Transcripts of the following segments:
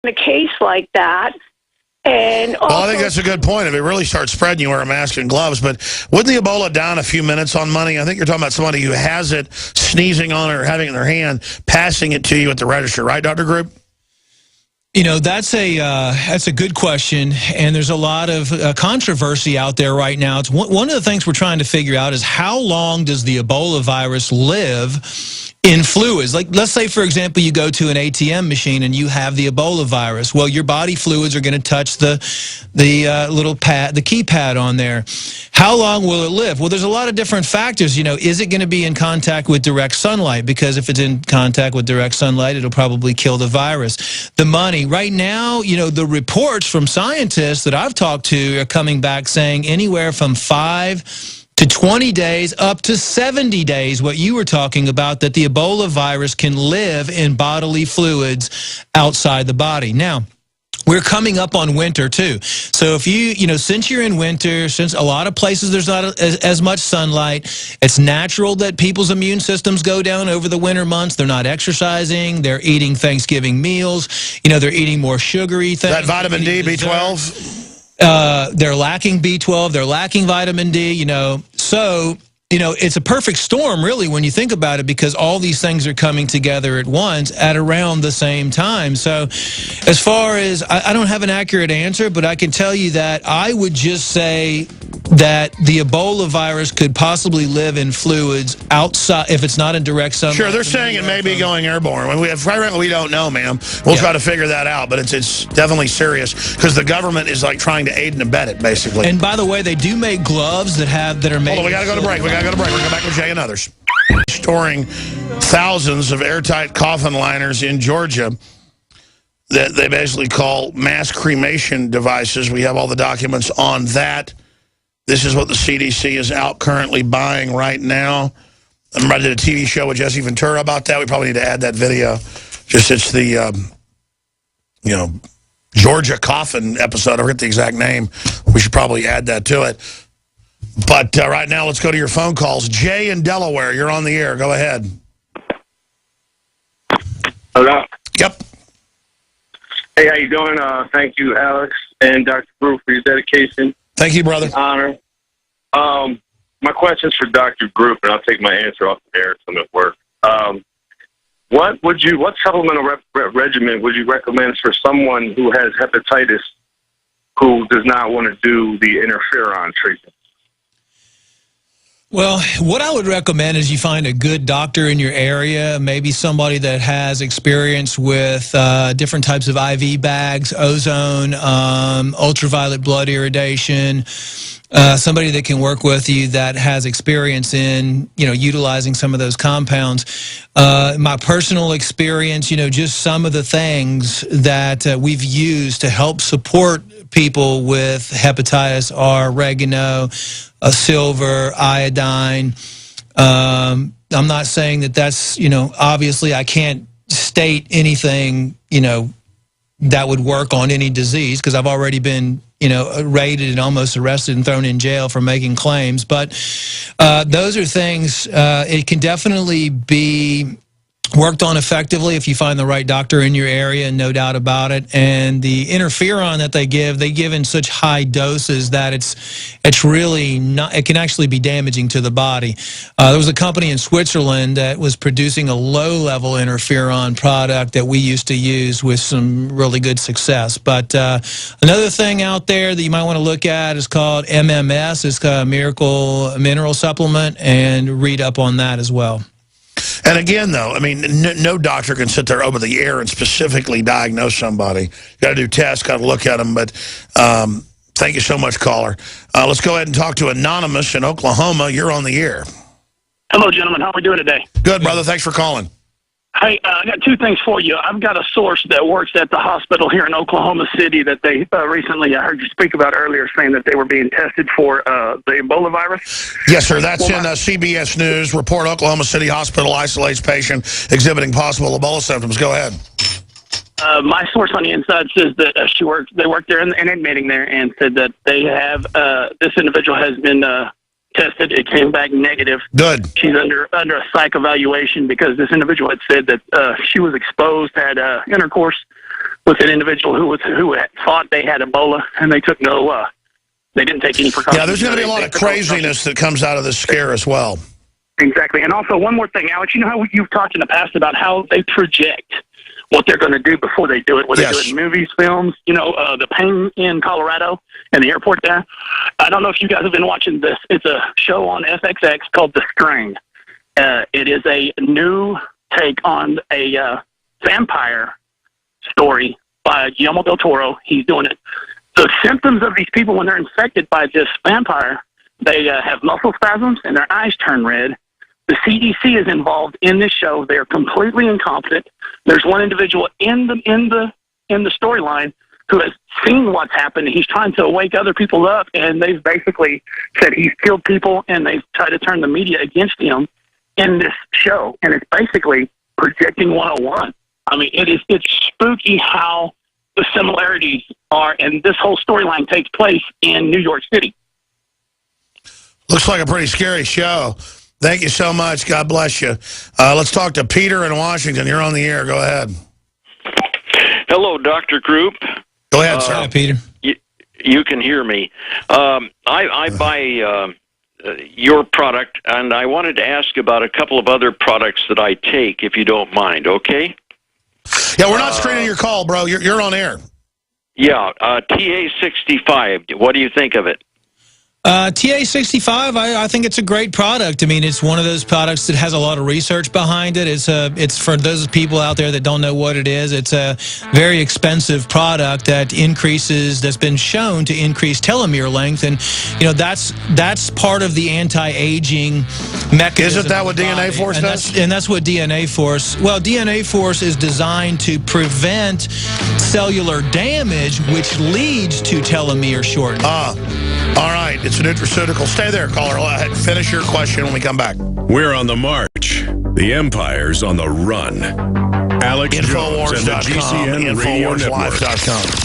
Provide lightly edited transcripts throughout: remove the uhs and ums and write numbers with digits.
a case like that. And also, well, I think that's a good point. If it really starts spreading, you wear a mask and gloves. But wouldn't the Ebola down a few minutes on money? I think you're talking about somebody who has it, sneezing on it or having it in their hand, passing it to you at the register, right, Dr. Group? You know, that's a good question, and there's a lot of controversy out there right now. It's one of the things we're trying to figure out is how long does the Ebola virus live in fluids? Like, let's say, for example, you go to an ATM machine and you have the Ebola virus. Well, your body fluids are going to touch the little pad, the keypad on there. How long will it live? Well, there's a lot of different factors. You know, is it going to be in contact with direct sunlight? Because if it's in contact with direct sunlight, it'll probably kill the virus. The money. Right now, you know, the reports from scientists that I've talked to are coming back saying anywhere from 5 to 20 days up to 70 days, what you were talking about, that the Ebola virus can live in bodily fluids outside the body. Now, we're coming up on winter, too. So if you know, since you're in winter, since a lot of places there's not as much sunlight, it's natural that people's immune systems go down over the winter months. They're not exercising. They're eating Thanksgiving meals. You know, they're eating more sugary things. That vitamin D, B12? They're lacking B12. They're lacking vitamin D, you know. So, you know, it's a perfect storm, really, when you think about it, because all these things are coming together at once at around the same time. So as far as, I don't have an accurate answer, but I can tell you that I would just say that the Ebola virus could possibly live in fluids outside, if it's not in direct sunlight. Sure, they're saying it may be going airborne. We don't know, ma'am. We'll try to figure that out, but it's definitely serious because the government is like trying to aid and abet it, basically. And by the way, they do make gloves that are made. Hold on, we got to go to break. We're going to come back with Jay and others. Storing thousands of airtight coffin liners in Georgia that they basically call mass cremation devices. We have all the documents on that. This is what the CDC is out currently buying right now. I did a TV show with Jesse Ventura about that. We probably need to add that video. Just it's the, you know, Georgia coffin episode. I forget the exact name. We should probably add that to it. But right now, let's go to your phone calls. Jay in Delaware, you're on the air. Go ahead. Hello. Yep. Hey, how you doing? Thank you, Alex and Dr. Brew, for your dedication. Thank you, brother. Honor. My question's for Dr. Group, and I'll take my answer off the air so I'm at work. What supplemental regimen would you recommend for someone who has hepatitis who does not want to do the interferon treatment? Well, what I would recommend is you find a good doctor in your area, maybe somebody that has experience with different types of IV bags, ozone, ultraviolet blood irradiation, somebody that can work with you that has experience in, you know, utilizing some of those compounds. My personal experience, you know, just some of the things that we've used to help support people with hepatitis are oregano, silver, iodine. I'm not saying that that's, you know, obviously I can't state anything, you know, that would work on any disease because I've already been, you know, raided and almost arrested and thrown in jail for making claims. But those are things, it can definitely be worked on effectively if you find the right doctor in your area, no doubt about it. And the interferon that they give in such high doses that it's really not, it can actually be damaging to the body. There was a company in Switzerland that was producing a low-level interferon product that we used to use with some really good success. But another thing out there that you might want to look at is called MMS. It's a Miracle Mineral Supplement, and read up on that as well. And again, though, I mean, no doctor can sit there over the air and specifically diagnose somebody. You got to do tests, got to look at them. But thank you so much, caller. Let's go ahead and talk to Anonymous in Oklahoma. You're on the air. Hello, gentlemen. How are we doing today? Good, brother. Thanks for calling. Hey, I got two things for you. I've got a source that works at the hospital here in Oklahoma City that they recently, I heard you speak about earlier, saying that they were being tested for the Ebola virus. Yes, sir. That's in CBS News. Report: Oklahoma City Hospital isolates patient exhibiting possible Ebola symptoms. Go ahead. My source on the inside says that they worked there in an admitting there and said that they have, this individual has been tested. It came back negative. Good. She's under a psych evaluation because this individual had said that she was exposed, had intercourse with an individual who had thought they had Ebola, and they took they didn't take any precautions. Yeah, there's going to be a lot of craziness that comes out of this scare as well. Exactly. And also, one more thing, Alex, you know how you've talked in the past about how they project what they're going to do before they do it, whether they do it in movies, films, the pain in Colorado and the airport there. I don't know if you guys have been watching this. It's a show on FXX called The Strain. It is a new take on a vampire story by Guillermo del Toro. He's doing it. The symptoms of these people when they're infected by this vampire, they have muscle spasms and their eyes turn red. The CDC is involved in this show. They are completely incompetent. There's one individual in the storyline who has seen what's happened. He's trying to wake other people up, and they've basically said he's killed people, and they've tried to turn the media against him in this show. And it's basically projecting 101. I mean, it's spooky how the similarities are, and this whole storyline takes place in New York City. Looks like a pretty scary show. Thank you so much. God bless you. Let's talk to Peter in Washington. You're on the air. Go ahead. Hello, Dr. Group. Go ahead, sir. Hi, Peter. You can hear me. I buy your product, and I wanted to ask about a couple of other products that I take, if you don't mind, okay? Yeah, we're not screening your call, bro. You're on air. Yeah, TA65. What do you think of it? TA65, I think it's a great product. I mean, it's one of those products that has a lot of research behind it. It's for those people out there that don't know what it is. It's a very expensive product that's been shown to increase telomere length, and that's part of the anti-aging mechanism. Isn't that what DNA Force does? And that's what DNA Force. Well, DNA Force is designed to prevent cellular damage, which leads to telomere shortening. All right. It's a nutraceutical. Stay there, caller. Finish your question when we come back. We're on the march. The Empire's on the run. Alex Jones and the GCN Radio Network. InfoWarsLife.com.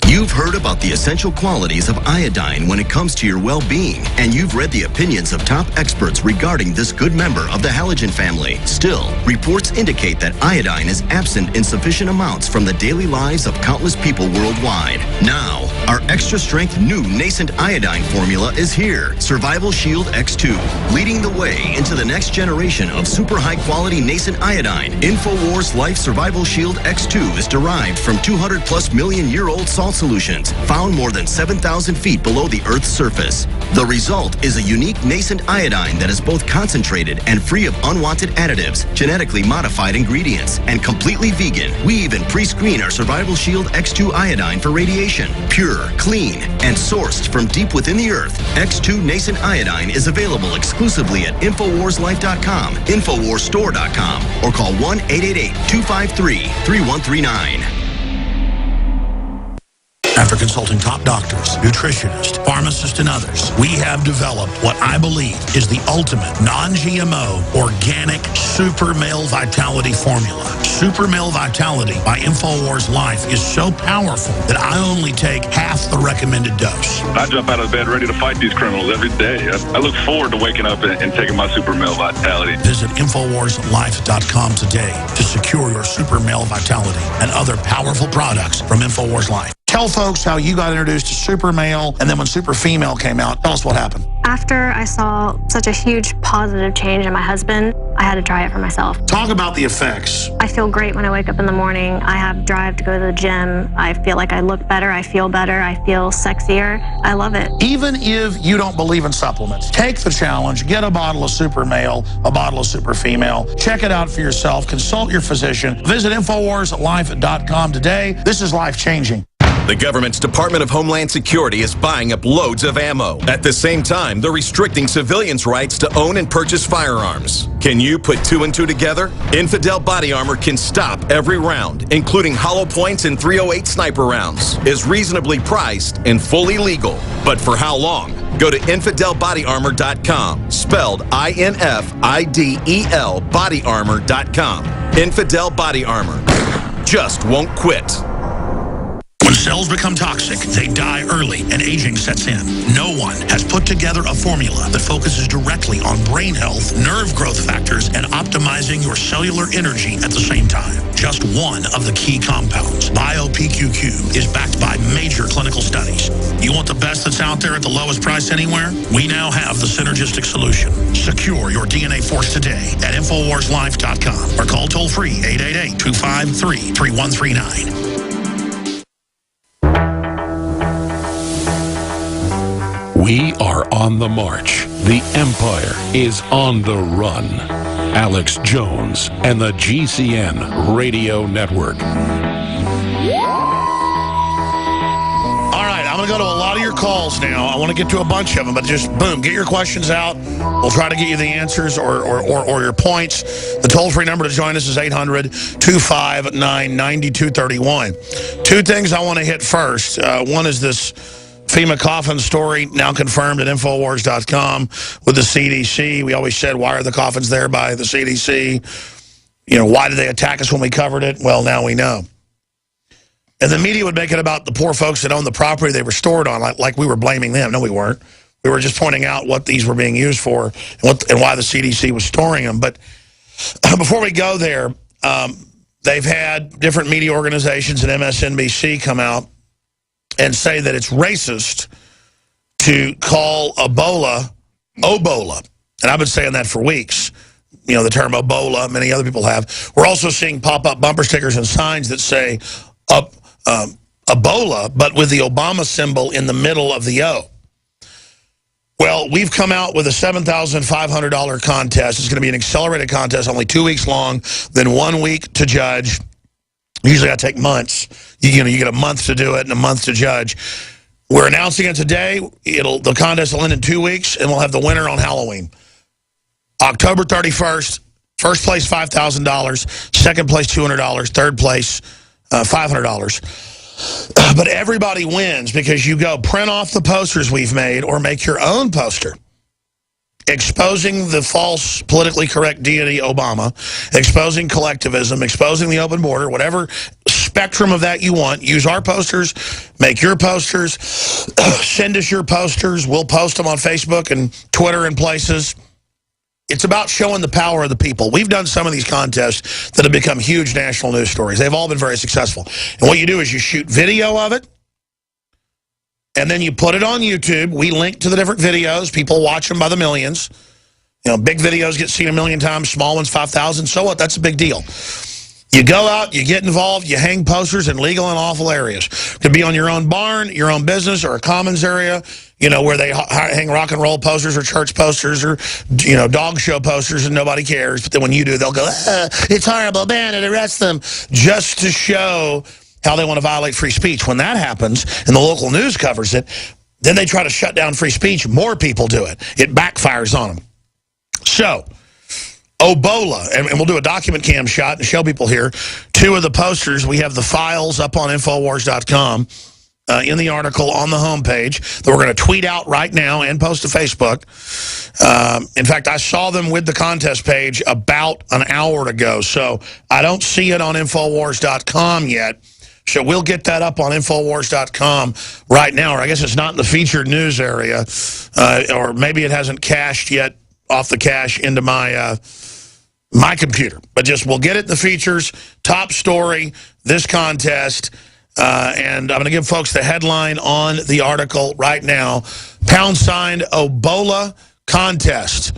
You've heard about the essential qualities of iodine when it comes to your well-being, and you've read the opinions of top experts regarding this good member of the halogen family. Still, reports indicate that iodine is absent in sufficient amounts from the daily lives of countless people worldwide. Now, our extra-strength new nascent iodine formula is here, Survival Shield X2, leading the way into the next generation of super high-quality nascent iodine. InfoWars Life Survival Shield X2 is derived from 200-plus million-year-old salt solutions found more than 7,000 feet below the Earth's surface. The result is a unique nascent iodine that is both concentrated and free of unwanted additives, genetically modified ingredients, and completely vegan. We even pre-screen our Survival Shield X2 iodine for radiation. Pure, clean, and sourced from deep within the Earth, X2 nascent iodine is available exclusively at InfoWarsLife.com, InfoWarsStore.com, or call 1-888-253-3139. After consulting top doctors, nutritionists, pharmacists, and others, we have developed what I believe is the ultimate non-GMO organic Super Male Vitality formula. Super Male Vitality by InfoWars Life is so powerful that I only take half the recommended dose. I jump out of bed ready to fight these criminals every day. I look forward to waking up and taking my Super Male Vitality. Visit InfoWarsLife.com today to secure your Super Male Vitality and other powerful products from InfoWars Life. Tell folks how you got introduced to Super Male, and then when Super Female came out, tell us what happened. After I saw such a huge positive change in my husband, I had to try it for myself. Talk about the effects. I feel great when I wake up in the morning. I have drive to go to the gym. I feel like I look better. I feel better. I feel sexier. I love it. Even if you don't believe in supplements, take the challenge. Get a bottle of Super Male, a bottle of Super Female. Check it out for yourself. Consult your physician. Visit InfoWarsLife.com today. This is life-changing. The government's Department of Homeland Security is buying up loads of ammo. At the same time, they're restricting civilians' rights to own and purchase firearms. Can you put two and two together? Infidel Body Armor can stop every round, including hollow points and .308 sniper rounds. Is reasonably priced and fully legal. But for how long? Go to InfidelBodyArmor.com, spelled INFIDEL bodyarmor.com. Infidel Body Armor. Just won't quit. When Cells become toxic, they die early, and aging sets in. No one has put together a formula that focuses directly on brain health, nerve growth factors, and optimizing your cellular energy at the same time. Just one of the key compounds, BioPQQ, is backed by major clinical studies. You want the best that's out there at the lowest price anywhere? We now have the synergistic solution. Secure your DNA Force today at InfoWarsLife.com or call toll-free 888-253-3139. We are on the march. The Empire is on the run. Alex Jones and the GCN Radio Network. All right, I'm going to go to a lot of your calls now. I want to get to a bunch of them, but just, boom, get your questions out. We'll try to get you the answers or your points. The toll-free number to join us is 800-259-9231. Two things I want to hit first. One is this FEMA coffin story, now confirmed at Infowars.com with the CDC. We always said, why are the coffins there by the CDC? You know, why did they attack us when we covered it? Well, now we know. And the media would make it about the poor folks that own the property they were stored on, like we were blaming them. No, we weren't. We were just pointing out what these were being used for and why the CDC was storing them. But before we go there, they've had different media organizations and MSNBC come out and say that it's racist to call Ebola, Obola. And I've been saying that for weeks. You know, the term Ebola, many other people have. We're also seeing pop-up bumper stickers and signs that say Ebola, but with the Obama symbol in the middle of the O. Well, we've come out with a $7,500 contest. It's going to be an accelerated contest, only 2 weeks long, then 1 week to judge. Usually I take months. You get a month to do it and a month to judge. We're announcing it today. The contest will end in 2 weeks, and we'll have the winner on Halloween. October 31st, first place $5,000, second place $200, third place $500. But everybody wins because you go print off the posters we've made or make your own poster exposing the false politically correct deity Obama, exposing collectivism, exposing the open border, whatever spectrum of that you want. Use our posters, make your posters, send us your posters. We'll post them on Facebook and Twitter and places. It's about showing the power of the people. We've done some of these contests that have become huge national news stories. They've all been very successful. And what you do is you shoot video of it, and then you put it on YouTube. We link to the different videos. People watch them by the millions. You know, big videos get seen 1 million times, small ones 5,000. So what? That's a big deal. You go out, you get involved, you hang posters in legal and lawful areas. It could be on your own barn, your own business, or a commons area, you know, where they hang rock and roll posters or church posters or, you know, dog show posters and nobody cares. But then when you do, they'll go, it's horrible, ban it, arrest them, just to show how they want to violate free speech. When that happens and the local news covers it, then they try to shut down free speech. More people do it. It backfires on them. So, Ebola, and we'll do a document cam shot and show people here. 2 of the posters, we have the files up on Infowars.com in the article on the homepage that we're going to tweet out right now and post to Facebook. In fact, I saw them with the contest page about an hour ago, so I don't see it on Infowars.com yet. So we'll get that up on Infowars.com right now, or I guess it's not in the featured news area, or maybe it hasn't cached yet off the cache into my my computer. But just we'll get it in the features, top story, this contest, and I'm going to give folks the headline on the article right now. # Ebola contest.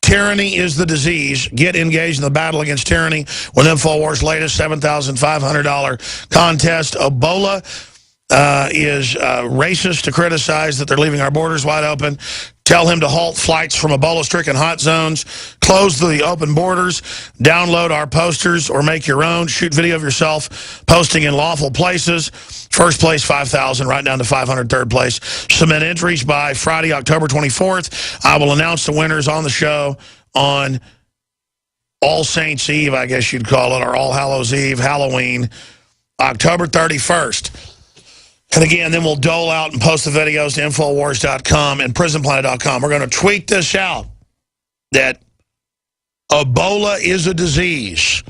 Tyranny is the disease. Get engaged in the battle against tyranny with InfoWars' latest $7,500 contest. Ebola is racist to criticize that they're leaving our borders wide open. Tell him to halt flights from Ebola-stricken hot zones. Close the open borders. Download our posters or make your own. Shoot video of yourself posting in lawful places. First place, $5,000, right down to $500, third place. Submit entries by Friday, October 24th. I will announce the winners on the show on All Saints Eve, I guess you'd call it, or All Hallows Eve, Halloween, October 31st. And again, then we'll dole out and post the videos to Infowars.com and PrisonPlanet.com. We're going to tweet this out, that Ebola is a disease.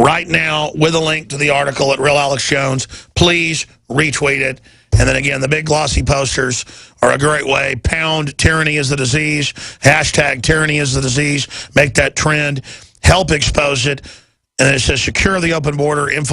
right now with a link to the article at Real Alex Jones. Please retweet it. And then again, the big glossy posters are a great way. Pound tyranny is the disease. Hashtag tyranny is the disease. Make that trend. Help expose it. And it says secure the open border.